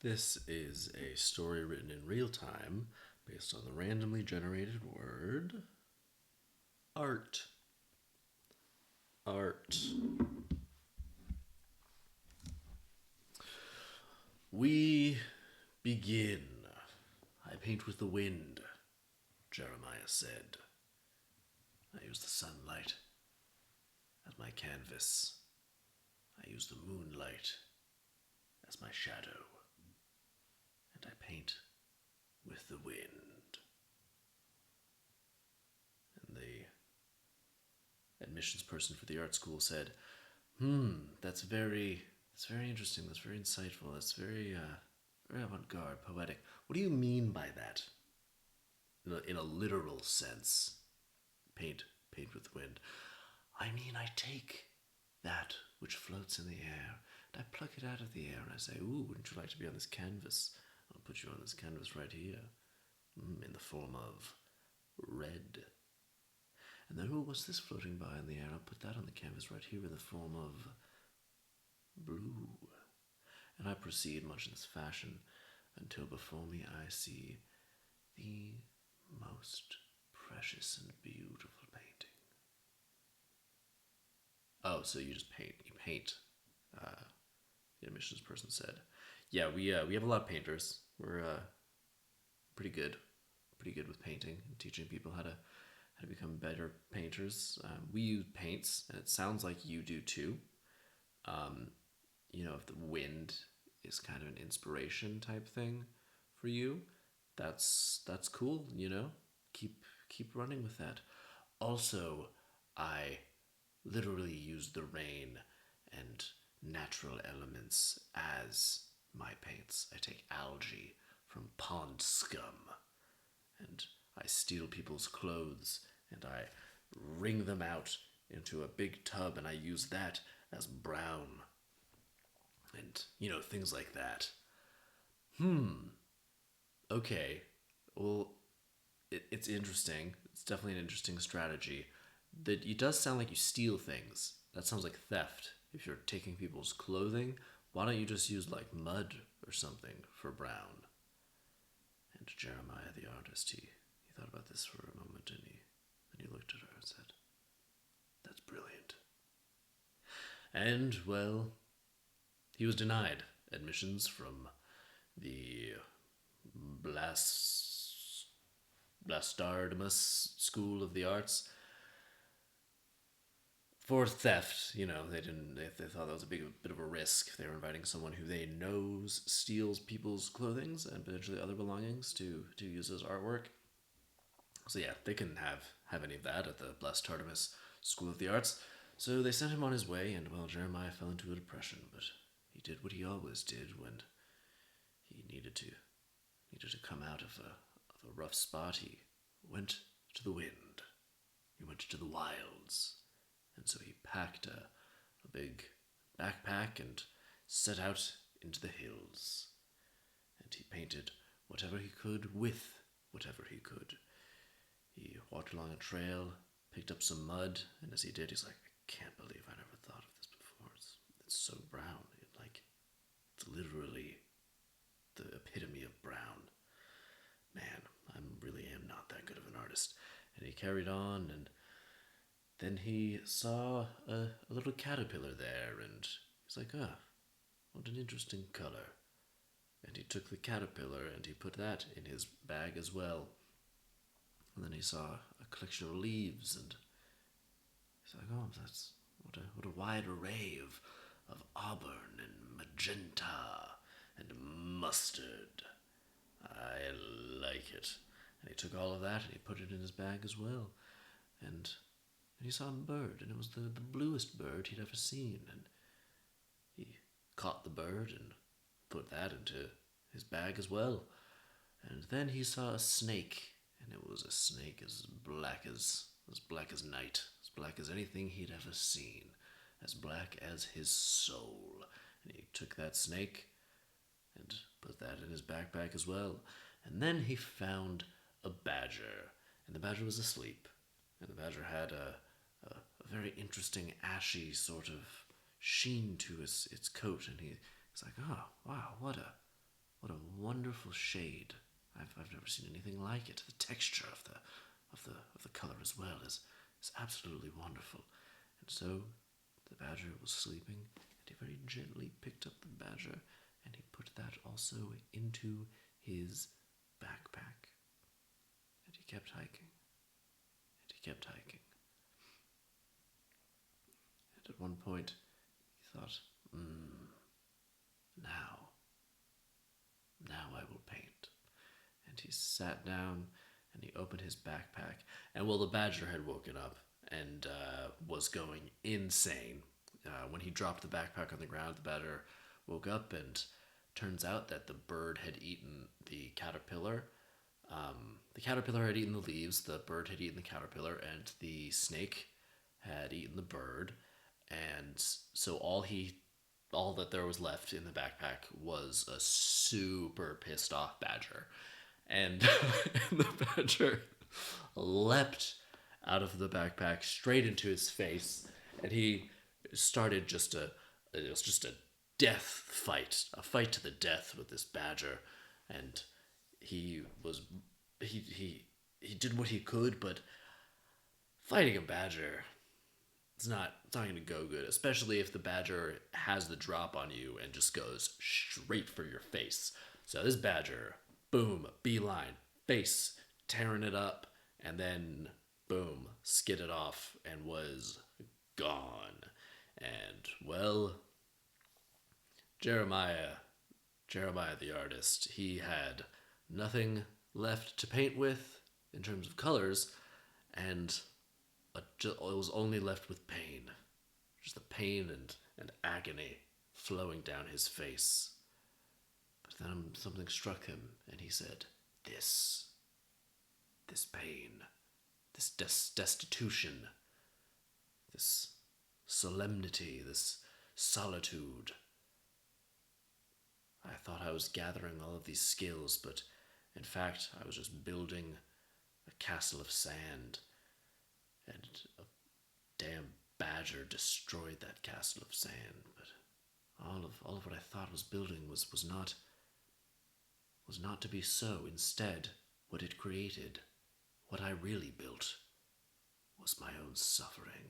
This is a story written in real time based on the randomly generated word art. Art. We begin. I paint with the wind, Jeremiah said. I use the sunlight as my canvas. I use the moonlight as my shadow. And I paint with the wind. And the admissions person for the art school said, that's very interesting, that's very insightful, that's very avant-garde, poetic. What do you mean by that? In a literal sense, paint with the wind. I mean, I take that which floats in the air, and I pluck it out of the air, and I say, ooh, wouldn't you like to be on this canvas? I'll put you on this canvas right here, in the form of red. And then, what's this floating by in the air? I'll put that on the canvas right here in the form of blue. And I proceed much in this fashion until before me I see the most precious and beautiful painting. Oh, so you just paint. You paint. Uh, the admissions person said. Yeah, we have a lot of painters. We're pretty good, pretty good with painting and teaching people how to become better painters. We use paints, and it sounds like you do too. Um, if the wind is kind of an inspiration type thing for you, that's cool. Keep running with that. Also, I literally use the rain and natural elements as my paints. I take algae from pond scum and I steal people's clothes and I wring them out into a big tub and I use that as brown and, things like that. Okay, well, it's interesting. It's definitely an interesting strategy. That it does sound like you steal things. That sounds like theft. If you're taking people's clothing, why don't you just use like mud or something for brown? And Jeremiah the artist, he thought about this for a moment and he looked at her and said, that's brilliant. And, well, he was denied admissions from the Blastardamus School of the Arts for theft. They thought that was a bit of a risk. They were inviting someone who they knows steals people's clothing and potentially other belongings to use as artwork. So yeah, they couldn't have any of that at the Blessed Artemis School of the Arts. So they sent him on his way, and well, Jeremiah fell into a depression, but he did what he always did when he needed to come out of a rough spot. He went to the wind. He went to the wilds. And so he packed a big backpack and set out into the hills. And he painted whatever he could with whatever he could. He walked along a trail, picked up some mud, and as he did, he's like, I can't believe I never thought of this before. It's so brown. It's literally the epitome of brown. Man, I really am not that good of an artist. And he carried on, and then he saw a little caterpillar there, and he's like, what an interesting color. And he took the caterpillar and he put that in his bag as well. And then he saw a collection of leaves, and he's like, that's what a wide array of auburn and magenta and mustard. I like it. And he took all of that and he put it in his bag as well. And he saw a bird, and it was the bluest bird he'd ever seen. And he caught the bird and put that into his bag as well. And then he saw a snake, and it was a snake as black as night, as black as anything he'd ever seen, as black as his soul. And he took that snake and put that in his backpack as well. And then he found a badger, and the badger was asleep. And the badger had a very interesting ashy sort of sheen to its coat, and he's like, oh wow, what what a wonderful shade. I've never seen anything like it. The texture of the color as well is absolutely wonderful. And so the badger was sleeping, and he very gently picked up the badger, and he put that also into his backpack. And he kept hiking, and he kept hiking. And at one point, he thought, now, now I will paint. And he sat down and he opened his backpack. And well, the badger had woken up and was going insane. When he dropped the backpack on the ground, the badger woke up, and turns out that the bird had eaten the caterpillar. The caterpillar had eaten the leaves, the bird had eaten the caterpillar, and the snake had eaten the bird. And so all that there was left in the backpack was a super pissed off badger. And the badger leapt out of the backpack straight into his face, and he started it was just a death fight, a fight to the death with this badger. And he was he did what he could, but fighting a badger, it's not going to go good, especially if the badger has the drop on you and just goes straight for your face. So this badger, boom, beeline, face, tearing it up, and then boom, skidded off and was gone. And well, Jeremiah the artist, he had nothing left to paint with in terms of colors, and it was only left with pain. Just the pain and agony flowing down his face. But then something struck him, and he said, this pain, this destitution, this solemnity, this solitude. I thought I was gathering all of these skills, but in fact, I was just building a castle of sand, and a damn badger destroyed that castle of sand. But all of what I thought was building was not to be so. Instead, what it created, what I really built, was my own suffering.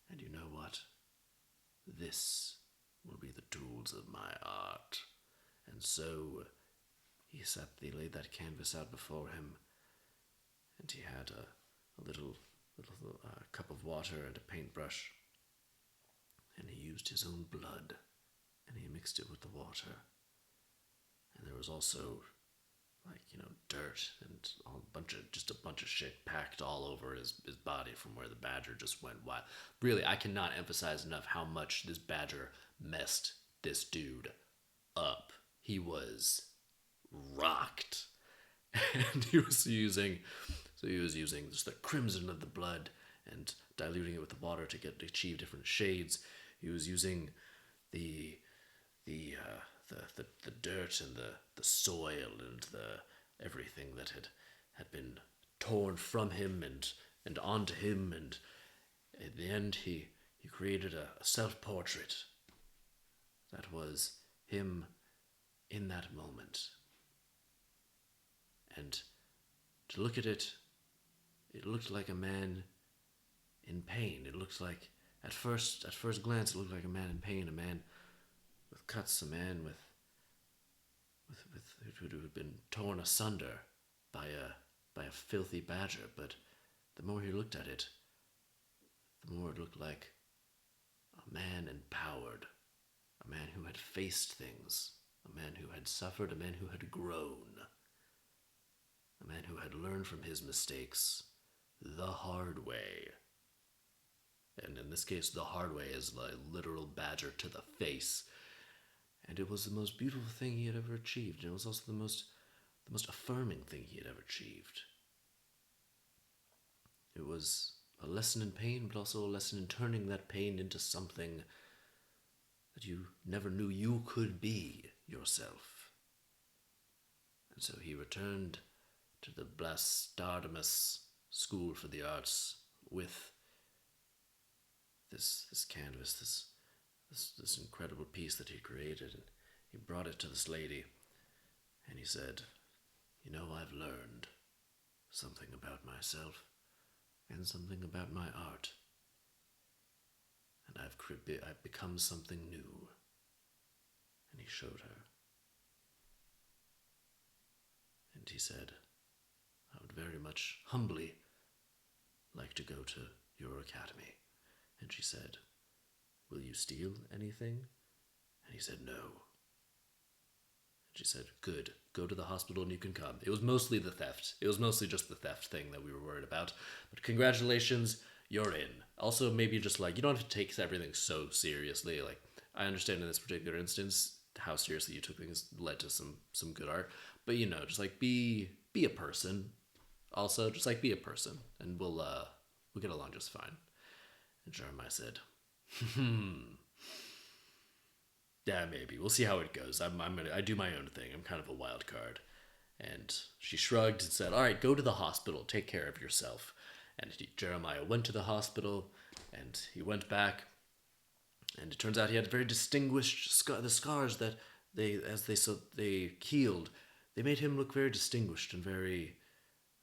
And you know what? This will be the tools of my art. And so he laid that canvas out before him, and he had a little cup of water and a paintbrush, and he used his own blood, and he mixed it with the water. And there was also, dirt and a bunch of shit packed all over his body from where the badger just went wild. Really, I cannot emphasize enough how much this badger messed this dude up. He was rocked. And he was using just the crimson of the blood and diluting it with the water to achieve different shades. He was using the dirt and the soil and the everything that had been torn from him and onto him, and at the end he created a self-portrait that was him in that moment. And to look at it, it looked like a man in pain. It looked like, at first glance, it looked like a man in pain, a man with cuts, a man with who had been torn asunder by a filthy badger. But the more he looked at it, the more it looked like a man empowered, a man who had faced things, a man who had suffered, a man who had grown, a man who had learned from his mistakes the hard way. And in this case, the hard way is a literal badger to the face. And it was the most beautiful thing he had ever achieved. And it was also the most affirming thing he had ever achieved. It was a lesson in pain, but also a lesson in turning that pain into something that you never knew you could be yourself. And so he returned to the Blastodamus School for the Arts with this canvas, this incredible piece that he created. And he brought it to this lady, and he said, "You know, I've learned something about myself and something about my art, and I've become something new." And he showed her, and he said, "I would very much humbly like to go to your academy." And she said, "Will you steal anything?" And he said, "No." And she said, "Good. Go to the hospital and you can come." It was mostly the theft. It was mostly just the theft thing that we were worried about. But congratulations, you're in. Also, maybe just like, you don't have to take everything so seriously. Like, I understand in this particular instance how seriously you took things led to some good art. But you know, just like be a person. Also, just like be a person, and we'll get along just fine. And Jeremiah said, "Yeah, maybe. We'll see how it goes. I do my own thing. I'm kind of a wild card." And she shrugged and said, "All right, go to the hospital. Take care of yourself." And Jeremiah went to the hospital, and he went back, and it turns out he had very distinguished the scars that they healed. They made him look very distinguished and they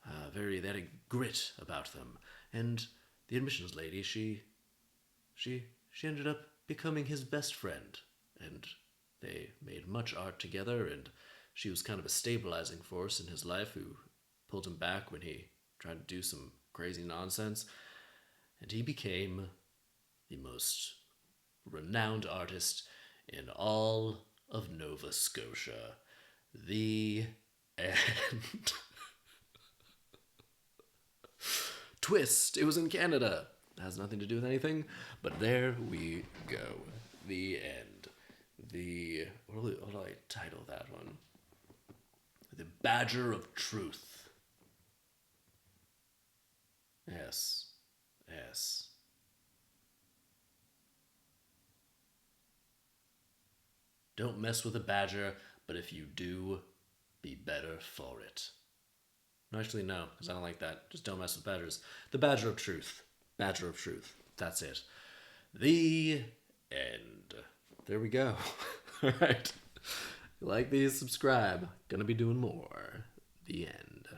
had a grit about them. And the admissions lady, she ended up becoming his best friend, and they made much art together, and she was kind of a stabilizing force in his life who pulled him back when he tried to do some crazy nonsense, and he became the most renowned artist in all of Nova Scotia. The end. Twist! It was in Canada. It has nothing to do with anything, but there we go. The end. What do I title that one? The Badger of Truth. Yes. Yes. Don't mess with a badger, but if you do, be better for it. No, actually, no, because I don't like that. Just don't mess with badgers. The Badger of Truth. Badger of Truth. That's it. The end. There we go. All right. If you like these, subscribe. Gonna be doing more. The end.